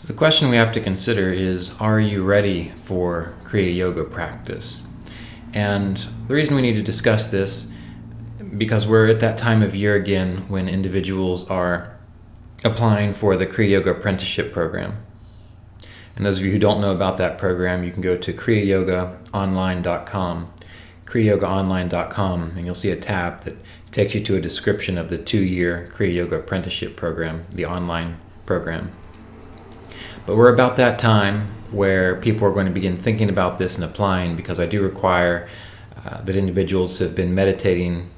So the question we have to consider is, are you ready for Kriya Yoga practice? And the reason we need to discuss this, because we're at that time of year again when individuals are applying for the Kriya Yoga apprenticeship program. And those of you who don't know about that program, you can go to kriyayogaonline.com, kriyayogaonline.com, and you'll see a tab that takes you to a description of the 2-year Kriya Yoga apprenticeship program, the online program. But we're about that time where people are going to begin thinking about this and applying, because I do require that individuals have been meditating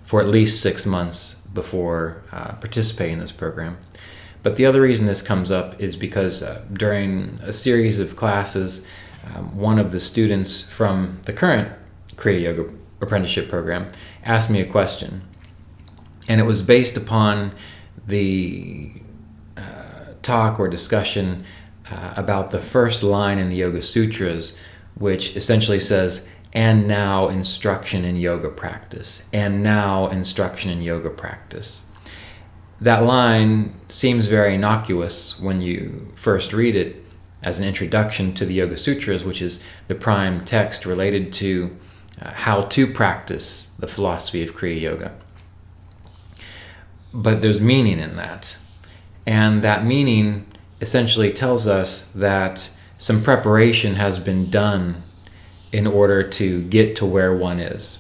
for at least 6 months before participating in this program. But the other reason this comes up is because during a series of classes, one of the students from the current Kriya Yoga apprenticeship program asked me a question. And it was based upon the talk or discussion about the first line in the Yoga Sutras, which essentially says, "And now instruction in yoga practice. And now instruction in yoga practice." That line seems very innocuous when you first read it as an introduction to the Yoga Sutras, which is the prime text related to how to practice the philosophy of Kriya Yoga. But there's meaning in that. And that meaning essentially tells us that some preparation has been done in order to get to where one is.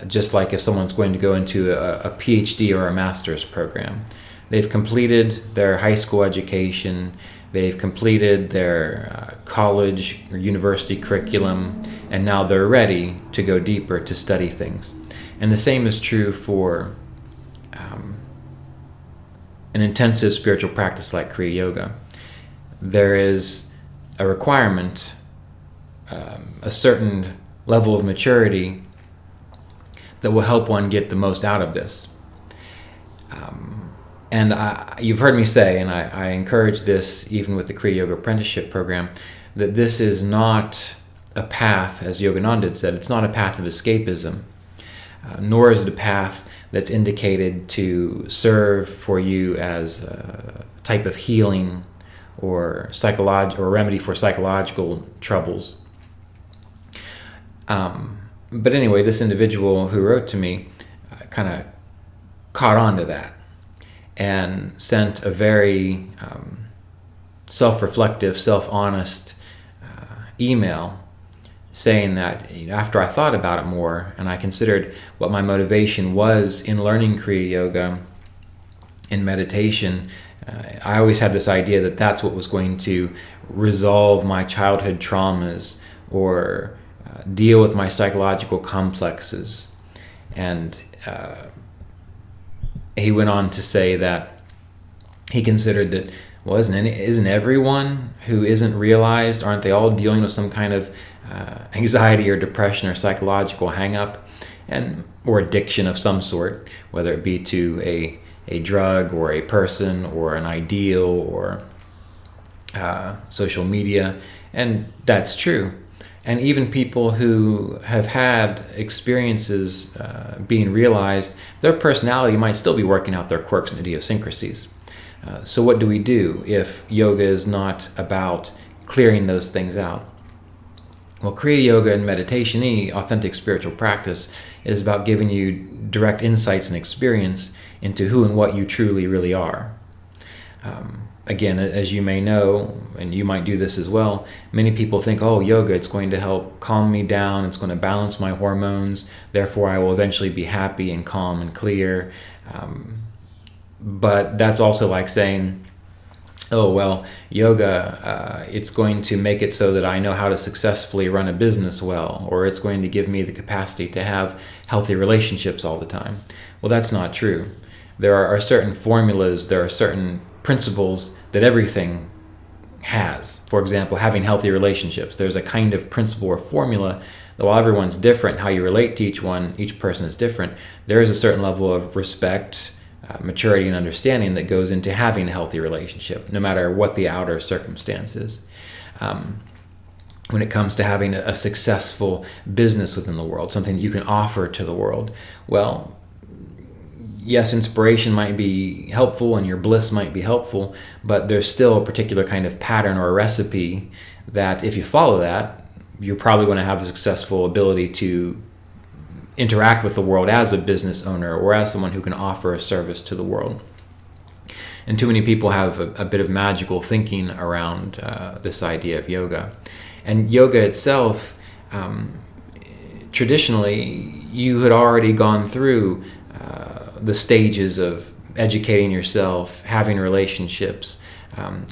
Just like if someone's going to go into a PhD or a master's program. They've completed their high school education, they've completed their college or university curriculum, and now they're ready to go deeper to study things. And the same is true for an intensive spiritual practice like Kriya Yoga. There is a requirement, a certain level of maturity that will help one get the most out of this. And you've heard me say, and I encourage this even with the Kriya Yoga apprenticeship program, that this is not a path, as Yogananda had said, it's not a path of escapism, nor is it a path that's indicated to serve for you as a type of healing or remedy for psychological troubles. But anyway, this individual who wrote to me kind of caught on to that and sent a very self-reflective, self-honest email saying that after I thought about it more and I considered what my motivation was in learning Kriya Yoga in meditation, I always had this idea that that's what was going to resolve my childhood traumas or deal with my psychological complexes. And he went on to say that he considered that, well, isn't everyone who isn't realized, aren't they all dealing with some kind of anxiety or depression or psychological hang-up or addiction of some sort, whether it be to a drug or a person or an ideal or social media? And that's true. And even people who have had experiences being realized, their personality might still be working out their quirks and idiosyncrasies. So what do we do if yoga is not about clearing those things out? Well, Kriya Yoga and meditation, authentic spiritual practice, is about giving you direct insights and experience into who and what you truly really are. Again, as you may know, and you might do this as well, many people think, oh, yoga, it's going to help calm me down, it's going to balance my hormones, therefore I will eventually be happy and calm and clear. But that's also like saying, oh, well, yoga, it's going to make it so that I know how to successfully run a business well, or it's going to give me the capacity to have healthy relationships all the time. Well, that's not true. There are certain formulas, there are certain principles that everything has. For example, having healthy relationships. There's a kind of principle or formula that while everyone's different, how you relate to each person is different, there is a certain level of respect, maturity, and understanding that goes into having a healthy relationship, no matter what the outer circumstances. When it comes to having a successful business within the world, something that you can offer to the world, well, yes, inspiration might be helpful and your bliss might be helpful, but there's still a particular kind of pattern or a recipe that if you follow that, you're probably going to have a successful ability to interact with the world as a business owner or as someone who can offer a service to the world. And too many people have a bit of magical thinking around this idea of yoga. And yoga itself, traditionally, you had already gone through the stages of educating yourself, having relationships,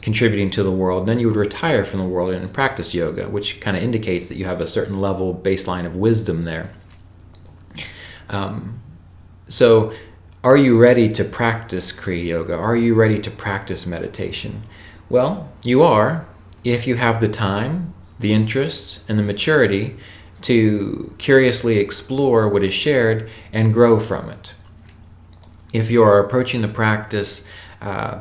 contributing to the world. Then you would retire from the world and practice yoga, which kind of indicates that you have a certain level baseline of wisdom there. So are you ready to practice Kriya Yoga? Are you ready to practice meditation? Well, you are if you have the time, the interest, and the maturity to curiously explore what is shared and grow from it. If you are approaching the practice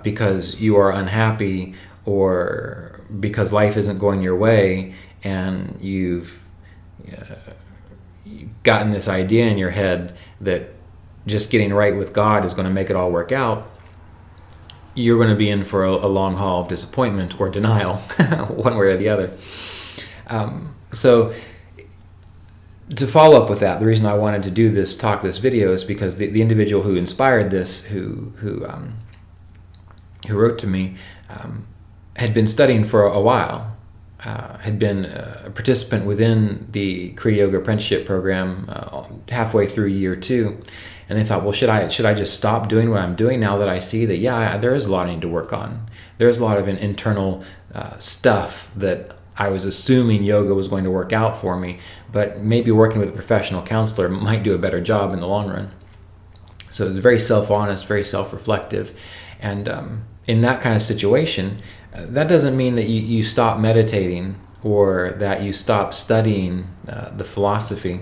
because you are unhappy or because life isn't going your way and you've gotten this idea in your head that just getting right with God is going to make it all work out, you're going to be in for a long haul of disappointment or denial, one way or the other. So to follow up with that, the reason I wanted to do this video is because the individual who inspired this, who wrote to me, had been studying for a while, had been a participant within the Kriya Yoga apprenticeship program halfway through year 2, and they thought, well, should I just stop doing what I'm doing now that I see that there is a lot I need to work on. There's a lot of internal stuff that I was assuming yoga was going to work out for me, but maybe working with a professional counselor might do a better job in the long run. So it was very self-honest, very self-reflective, and in that kind of situation, that doesn't mean that you stop meditating or that you stop studying the philosophy.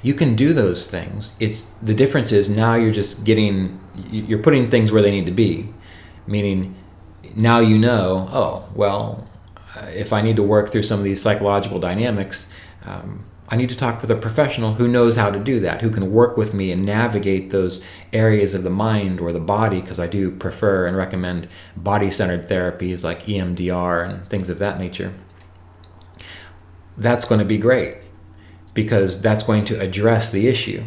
You can do those things. The difference is now you're putting things where they need to be, meaning now you know, oh, well, if I need to work through some of these psychological dynamics, I need to talk with a professional who knows how to do that, who can work with me and navigate those areas of the mind or the body, because I do prefer and recommend body-centered therapies like EMDR and things of that nature. That's going to be great because that's going to address the issue.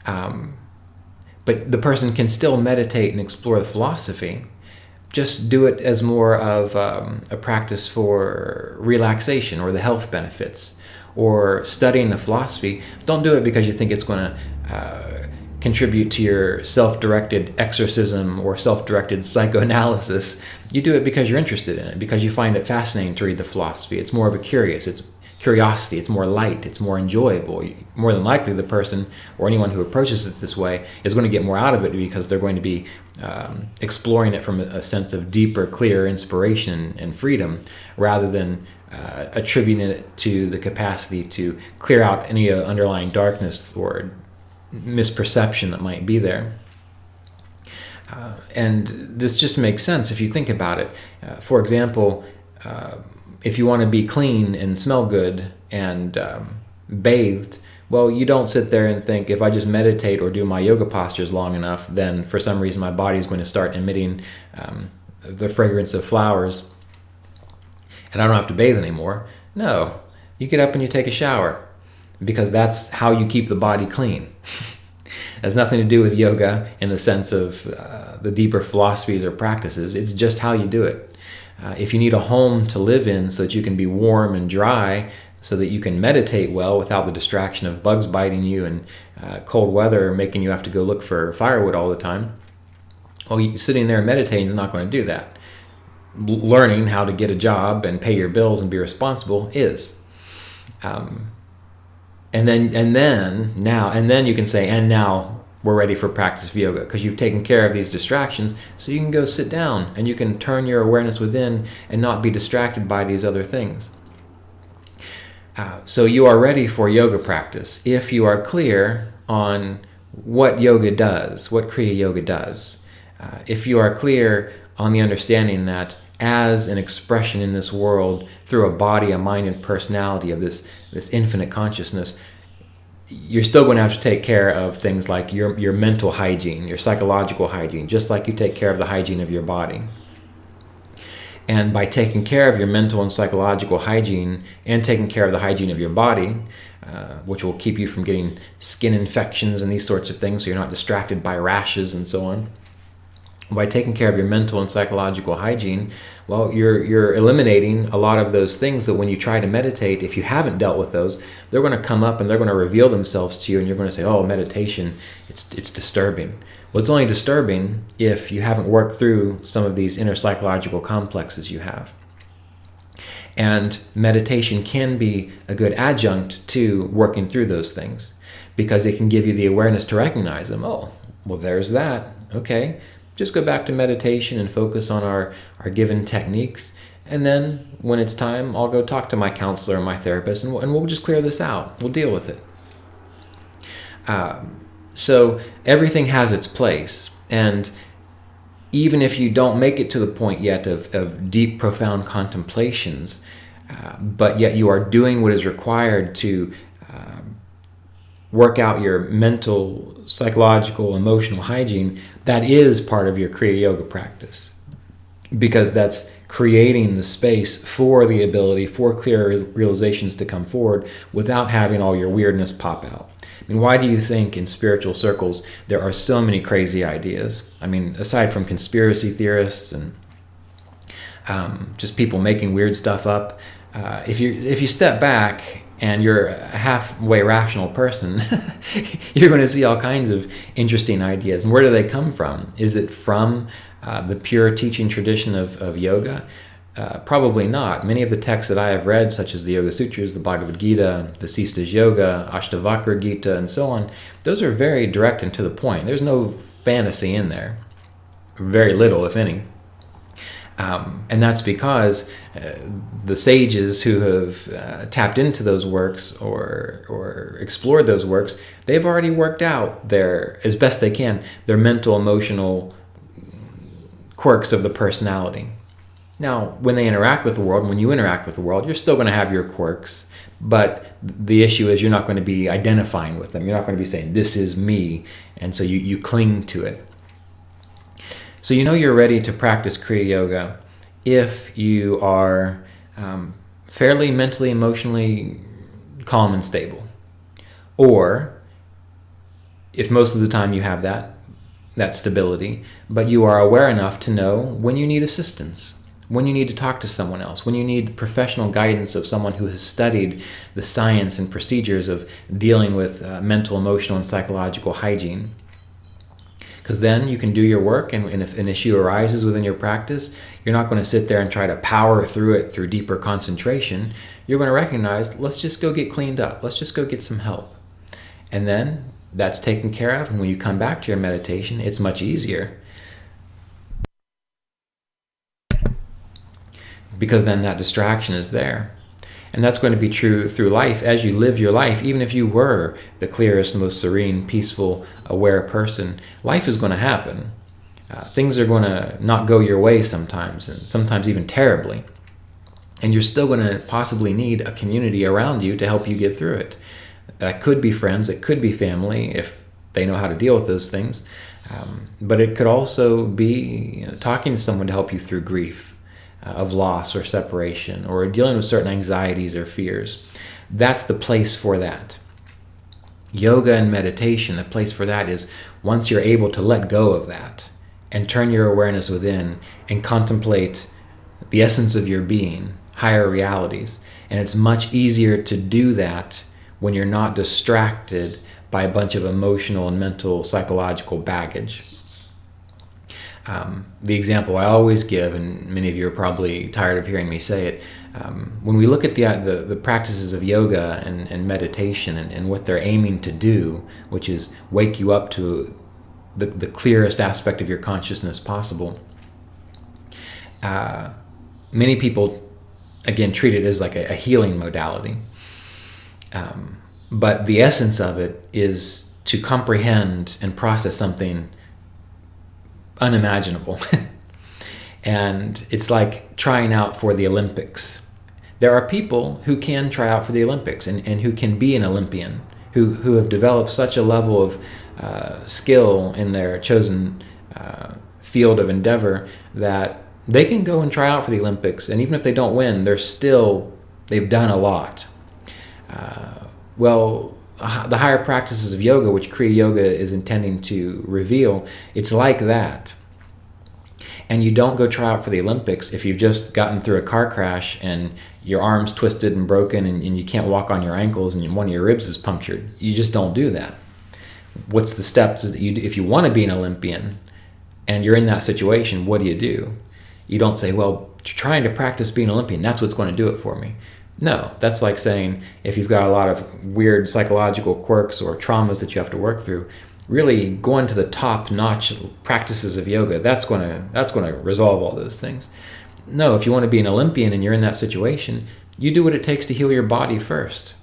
But the person can still meditate and explore the philosophy. Just do it as more of a practice for relaxation or the health benefits, or studying the philosophy. Don't do it because you think it's going to contribute to your self-directed exorcism or self-directed psychoanalysis. You do it because you're interested in it, because you find it fascinating to read the philosophy. It's more of a curiosity, it's more light, it's more enjoyable. More than likely the person or anyone who approaches it this way is going to get more out of it because they're going to be exploring it from a sense of deeper, clear inspiration and freedom, rather than attributing it to the capacity to clear out any underlying darkness or misperception that might be there. And this just makes sense if you think about it. For example, if you want to be clean and smell good and bathed, well, you don't sit there and think, if I just meditate or do my yoga postures long enough, then for some reason my body is going to start emitting the fragrance of flowers and I don't have to bathe anymore. No, you get up and you take a shower, because that's how you keep the body clean. It has nothing to do with yoga in the sense of the deeper philosophies or practices. It's just how you do it. If you need a home to live in so that you can be warm and dry, so that you can meditate well without the distraction of bugs biting you and cold weather making you have to go look for firewood all the time, well, sitting there meditating is not going to do that. Learning how to get a job and pay your bills and be responsible is. And then you can say, and now we're ready for practice of yoga, because you've taken care of these distractions, so you can go sit down and you can turn your awareness within and not be distracted by these other things. So you are ready for yoga practice if you are clear on what yoga does, what Kriya Yoga does. If you are clear on the understanding that as an expression in this world through a body, a mind, and personality of this infinite consciousness, you're still going to have to take care of things like your mental hygiene, your psychological hygiene, just like you take care of the hygiene of your body. And by taking care of your mental and psychological hygiene and taking care of the hygiene of your body, which will keep you from getting skin infections and these sorts of things, so you're not distracted by rashes and so on. By taking care of your mental and psychological hygiene, well, you're eliminating a lot of those things that when you try to meditate, if you haven't dealt with those, they're going to come up and they're going to reveal themselves to you, and you're going to say, oh, meditation, it's disturbing. Well, it's only disturbing if you haven't worked through some of these inner psychological complexes you have. And meditation can be a good adjunct to working through those things, because it can give you the awareness to recognize them. Oh, well, there's that. Okay. Just go back to meditation and focus on our given techniques. And then when it's time, I'll go talk to my counselor and my therapist, and we'll just clear this out. We'll deal with it. So everything has its place. And even if you don't make it to the point yet of deep, profound contemplations, but yet you are doing what is required to work out your mental, psychological, emotional hygiene, that is part of your Kriya Yoga practice. Because that's creating the space for the ability for clear realizations to come forward without having all your weirdness pop out. I mean, why do you think in spiritual circles there are so many crazy ideas? I mean, aside from conspiracy theorists and just people making weird stuff up, if you step back and you're a halfway rational person, you're going to see all kinds of interesting ideas. And where do they come from? Is it from the pure teaching tradition of yoga? Probably not. Many of the texts that I have read, such as the Yoga Sutras, the Bhagavad Gita, Vasista's Yoga, Ashtavakra Gita, and so on, those are very direct and to the point. There's no fantasy in there. Very little, if any. And that's because the sages who have tapped into those works or explored those works, they've already worked out as best they can, their mental, emotional quirks of the personality. Now, when they interact with the world, when you interact with the world, you're still going to have your quirks, but the issue is you're not going to be identifying with them. You're not going to be saying, this is me, and so you cling to it. So you know you're ready to practice Kriya Yoga if you are fairly mentally, emotionally calm and stable. Or if most of the time you have that stability, but you are aware enough to know when you need assistance, when you need to talk to someone else, when you need the professional guidance of someone who has studied the science and procedures of dealing with mental, emotional, and psychological hygiene. Because then you can do your work, and if an issue arises within your practice, you're not going to sit there and try to power through it through deeper concentration. You're going to recognize, let's just go get cleaned up. Let's just go get some help. And then that's taken care of, and when you come back to your meditation, it's much easier. Because then that distraction is there. And that's going to be true through life as you live your life. Even if you were the clearest, most serene, peaceful, aware person, life is going to happen. Things are going to not go your way sometimes, and sometimes even terribly. And you're still going to possibly need a community around you to help you get through it. That could be friends, it could be family, if they know how to deal with those things. But it could also be talking to someone to help you through grief of loss or separation, or dealing with certain anxieties or fears. That's the place for that. Yoga and meditation, the place for that is once you're able to let go of that and turn your awareness within and contemplate the essence of your being, higher realities. And it's much easier to do that when you're not distracted by a bunch of emotional and mental, psychological baggage. The example I always give, and many of you are probably tired of hearing me say it, when we look at the practices of yoga and meditation and what they're aiming to do, which is wake you up to the clearest aspect of your consciousness possible, many people, again, treat it as like a healing modality. But the essence of it is to comprehend and process something unimaginable. And it's like trying out for the Olympics. There are people who can try out for the Olympics and who can be an Olympian who have developed such a level of skill in their chosen field of endeavor that they can go and try out for the Olympics, and even if they don't win, they've done a lot. The higher practices of yoga, which Kriya Yoga is intending to reveal, it's like that. And you don't go try out for the Olympics if you've just gotten through a car crash and your arm's twisted and broken and you can't walk on your ankles and one of your ribs is punctured. You just don't do that. What's the steps that you do? If you want to be an Olympian and you're in that situation, what do? You don't say, well, trying to practice being an Olympian, that's what's going to do it for me. No, that's like saying if you've got a lot of weird psychological quirks or traumas that you have to work through, really going to the top-notch practices of yoga, that's going to resolve all those things. No, if you want to be an Olympian and you're in that situation, you do what it takes to heal your body first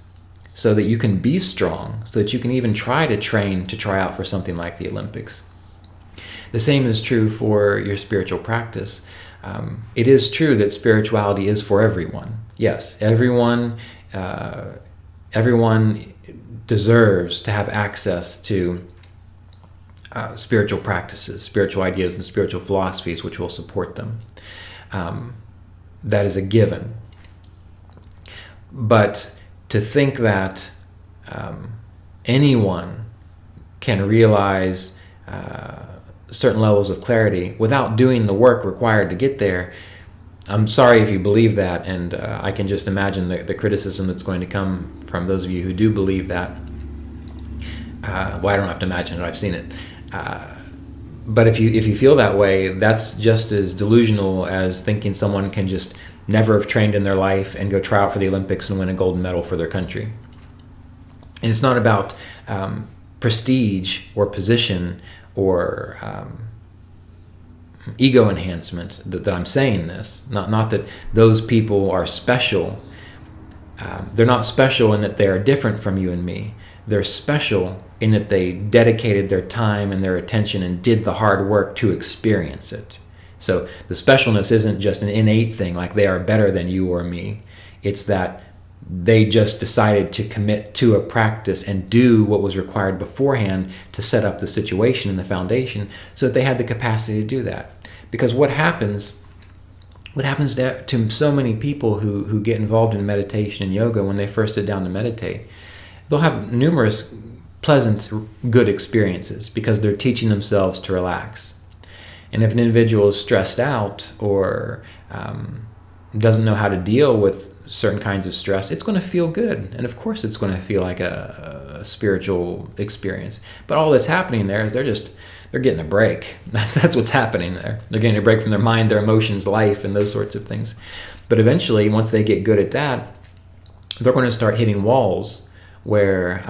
so that you can be strong, so that you can even try to train to try out for something like the Olympics. The same is true for your spiritual practice. It is true that spirituality is for everyone. Yes, everyone deserves to have access to spiritual practices, spiritual ideas, and spiritual philosophies which will support them. That is a given. But to think that anyone can realize certain levels of clarity without doing the work required to get there, I'm sorry if you believe that, and I can just imagine the criticism that's going to come from those of you who do believe that. Well, I don't have to imagine it, I've seen it. But if you feel that way, that's just as delusional as thinking someone can just never have trained in their life and go try out for the Olympics and win a gold medal for their country. And it's not about prestige or position or ego enhancement that I'm saying this. Not that those people are special. They're not special in that they are different from you and me. They're special in that they dedicated their time and their attention and did the hard work to experience it. So the specialness isn't just an innate thing, like they are better than you or me. It's that they just decided to commit to a practice and do what was required beforehand to set up the situation and the foundation so that they had the capacity to do that. Because what happens to so many people who get involved in meditation and yoga when they first sit down to meditate, they'll have numerous pleasant, good experiences because they're teaching themselves to relax. And if an individual is stressed out or doesn't know how to deal with certain kinds of stress, it's going to feel good. And of course it's going to feel like a spiritual experience. But all that's happening there is they're getting a break. That's what's happening there. They're getting a break from their mind, their emotions, life, and those sorts of things. But eventually, once they get good at that, they're going to start hitting walls where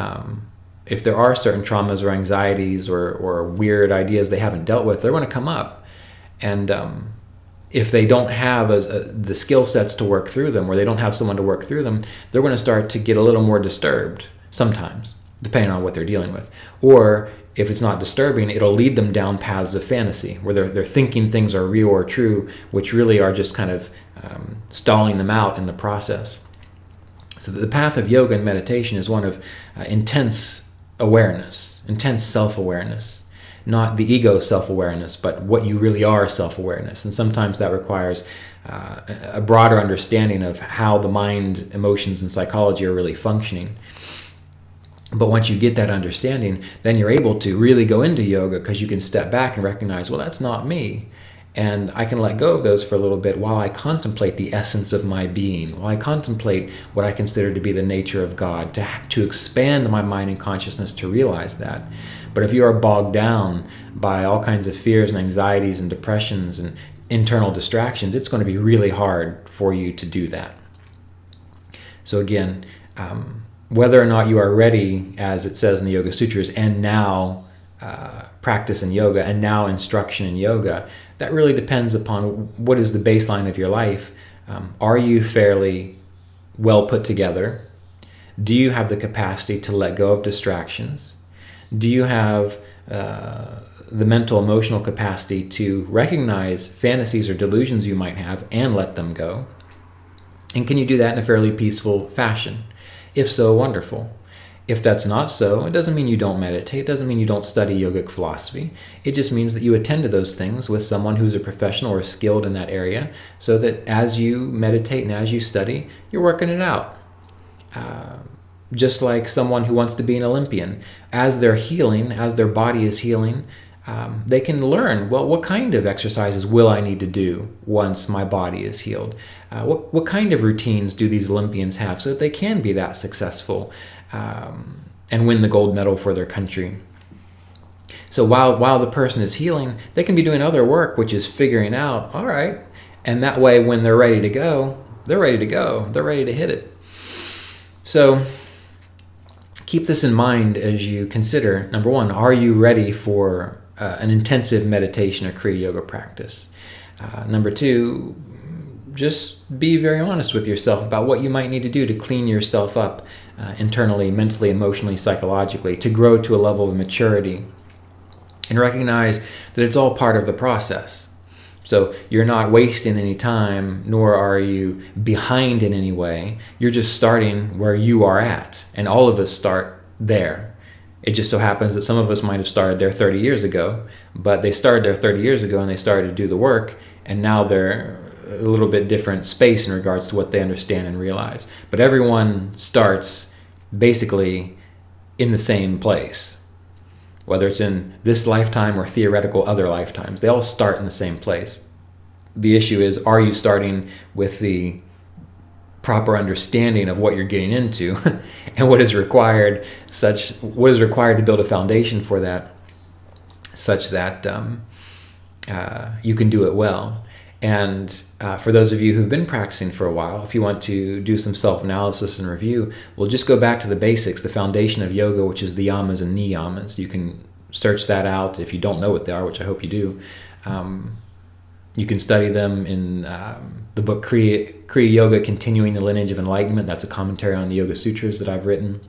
if there are certain traumas or anxieties or weird ideas they haven't dealt with, they're going to come up. And if they don't have the skill sets to work through them, or they don't have someone to work through them, they're going to start to get a little more disturbed sometimes, depending on what they're dealing with. Or if it's not disturbing, it'll lead them down paths of fantasy, where they're thinking things are real or true, which really are just kind of stalling them out in the process. So the path of yoga and meditation is one of intense awareness, intense self-awareness. Not the ego self-awareness, but what you really are self-awareness. And sometimes that requires a broader understanding of how the mind, emotions, and psychology are really functioning. But once you get that understanding, then you're able to really go into yoga because you can step back and recognize, well, that's not me. And I can let go of those for a little bit while I contemplate the essence of my being, while I contemplate what I consider to be the nature of God, to expand my mind and consciousness to realize that. But if you are bogged down by all kinds of fears and anxieties and depressions and internal distractions, it's going to be really hard for you to do that. So again, whether or not you are ready, as it says in the Yoga Sutras, and now practice in yoga, and now instruction in yoga, that really depends upon what is the baseline of your life. Are you fairly well put together? Do you have the capacity to let go of distractions? Do you have the mental, emotional capacity to recognize fantasies or delusions you might have and let them go? And can you do that in a fairly peaceful fashion? If so, wonderful. If that's not so, it doesn't mean you don't meditate. It doesn't mean you don't study yogic philosophy. It just means that you attend to those things with someone who's a professional or skilled in that area, so that as you meditate and as you study, you're working it out. Just like someone who wants to be an Olympian, as they're healing, as their body is healing, they can learn, well, what kind of exercises will I need to do once my body is healed? What kind of routines do these Olympians have so that they can be that successful and win the gold medal for their country? So while the person is healing, they can be doing other work, which is figuring out, all right, and that way when they're ready to go, they're ready to go. They're ready to hit it. So keep this in mind as you consider, number one, are you ready for an intensive meditation or Kriya Yoga practice? Number two, just be very honest with yourself about what you might need to do to clean yourself up internally, mentally, emotionally, psychologically, to grow to a level of maturity. And recognize that it's all part of the process. So you're not wasting any time, nor are you behind in any way. You're just starting where you are at. And all of us start there. It just so happens that some of us might have started there 30 years ago, but they started there 30 years ago and they started to do the work, and now they're a little bit different space in regards to what they understand and realize. But everyone starts basically in the same place. Whether it's in this lifetime or theoretical other lifetimes, they all start in the same place. The issue is, are you starting with the proper understanding of what you're getting into and what is required to build a foundation for that, such that you can do it well. And for those of you who've been practicing for a while, if you want to do some self-analysis and review, we'll just go back to the basics, the foundation of yoga, which is the yamas and niyamas. You can search that out if you don't know what they are, which I hope you do. You can study them in the book Kriya Yoga, Continuing the Lineage of Enlightenment. That's a commentary on the Yoga Sutras that I've written.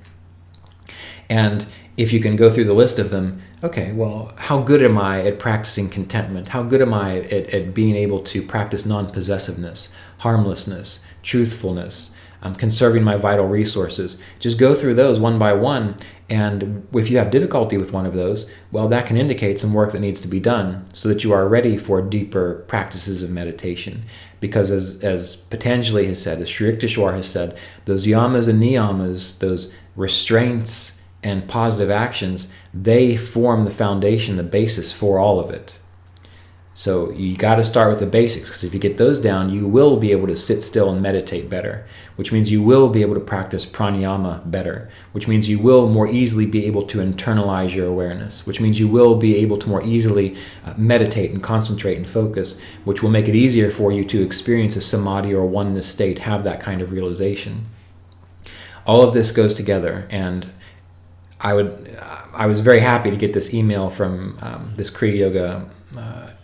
And if you can go through the list of them, okay, well, how good am I at practicing contentment? How good am I at being able to practice non-possessiveness, harmlessness, truthfulness, conserving my vital resources? Just go through those one by one, and if you have difficulty with one of those, well, that can indicate some work that needs to be done so that you are ready for deeper practices of meditation. Because as Patanjali has said, as Sri Yukteswar has said, those yamas and niyamas, those restraints and positive actions, they form the foundation, the basis for all of it. So you got to start with the basics, because if you get those down, you will be able to sit still and meditate better, which means you will be able to practice pranayama better, which means you will more easily be able to internalize your awareness, which means you will be able to more easily meditate and concentrate and focus, which will make it easier for you to experience a samadhi or oneness state, have that kind of realization. All of this goes together, and I was very happy to get this email from this Kriya Yoga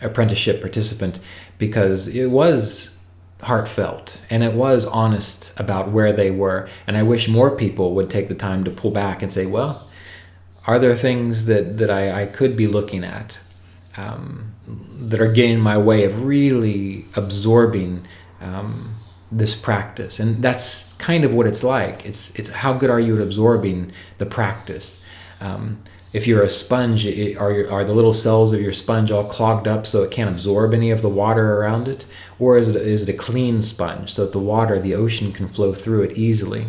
apprenticeship participant, because it was heartfelt and it was honest about where they were. And I wish more people would take the time to pull back and say, well, are there things that I could be looking at that are getting in my way of really absorbing this practice? And that's kind of what it's like. It's how good are you at absorbing the practice? If you're a sponge, are the little cells of your sponge all clogged up so it can't absorb any of the water around it? Or is it a clean sponge so that the water, the ocean, can flow through it easily?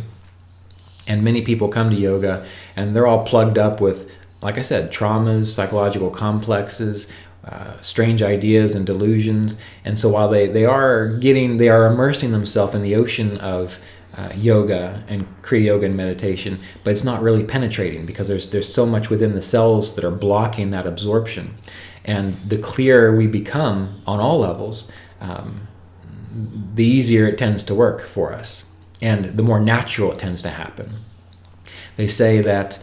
And many people come to yoga and they're all plugged up with, like I said, traumas, psychological complexes, strange ideas and delusions. And so while they are immersing themselves in the ocean of yoga and Kriya Yoga and meditation, but it's not really penetrating, because there's so much within the cells that are blocking that absorption. And the clearer we become on all levels, the easier it tends to work for us, and the more natural it tends to happen. They say that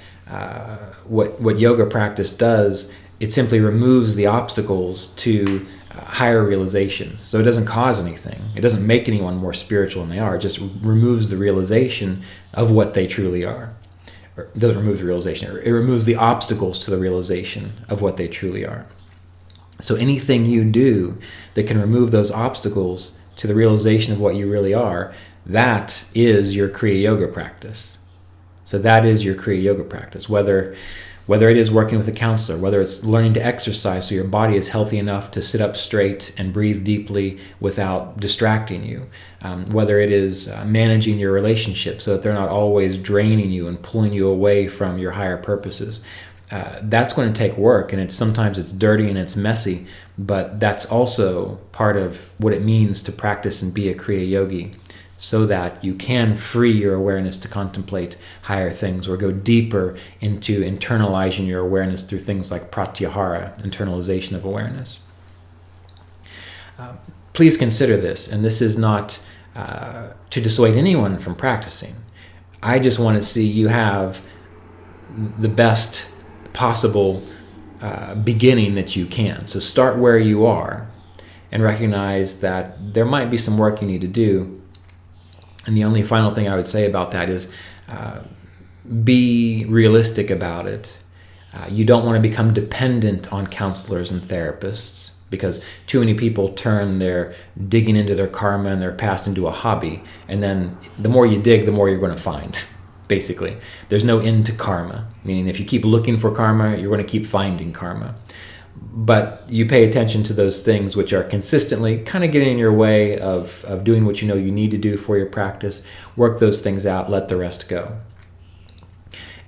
what yoga practice does, it simply removes the obstacles to higher realizations. So it doesn't cause anything. It doesn't make anyone more spiritual than they are. It just removes the realization of what they truly are. Or it doesn't remove the realization. It removes the obstacles to the realization of what they truly are. So anything you do that can remove those obstacles to the realization of what you really are, that is your Kriya Yoga practice. So that is your Kriya Yoga practice, whether it is working with a counselor, whether it's learning to exercise so your body is healthy enough to sit up straight and breathe deeply without distracting you, whether it is managing your relationships so that they're not always draining you and pulling you away from your higher purposes. That's going to take work, and sometimes it's dirty and it's messy, but that's also part of what it means to practice and be a Kriya Yogi, so that you can free your awareness to contemplate higher things or go deeper into internalizing your awareness through things like pratyahara, internalization of awareness. Please consider this, and this is not to dissuade anyone from practicing. I just want to see you have the best possible beginning that you can. So start where you are and recognize that there might be some work you need to do. And the only final thing I would say about that is be realistic about it. You don't want to become dependent on counselors and therapists, because too many people turn their digging into their karma and their past into a hobby. And then the more you dig, the more you're going to find, basically. There's no end to karma, meaning if you keep looking for karma, you're going to keep finding karma. But you pay attention to those things which are consistently kind of getting in your way of doing what you know you need to do for your practice. Work those things out, let the rest go.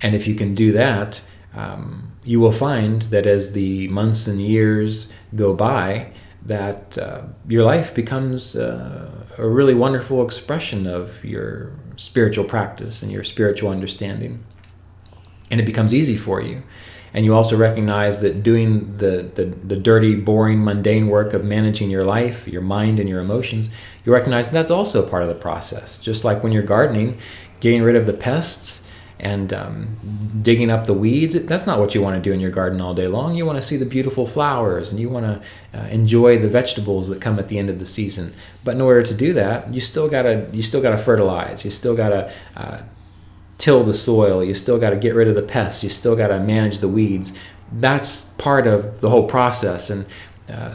And if you can do that, you will find that as the months and years go by, that your life becomes a really wonderful expression of your spiritual practice and your spiritual understanding. And it becomes easy for you. And you also recognize that doing the dirty, boring, mundane work of managing your life, your mind, and your emotions, you recognize that's also part of the process. Just like when you're gardening, getting rid of the pests and digging up the weeds, that's not what you want to do in your garden all day long. You want to see the beautiful flowers, and you want to enjoy the vegetables that come at the end of the season. But in order to do that, you still gotta fertilize. You still gotta till the soil. You still got to get rid of the pests. You still got to manage the weeds. That's part of the whole process. And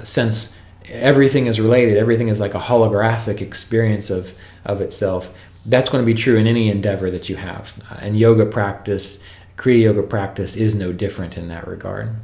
since everything is related, everything is like a holographic experience of itself, that's going to be true in any endeavor that you have. And yoga practice, Kriya Yoga practice, is no different in that regard.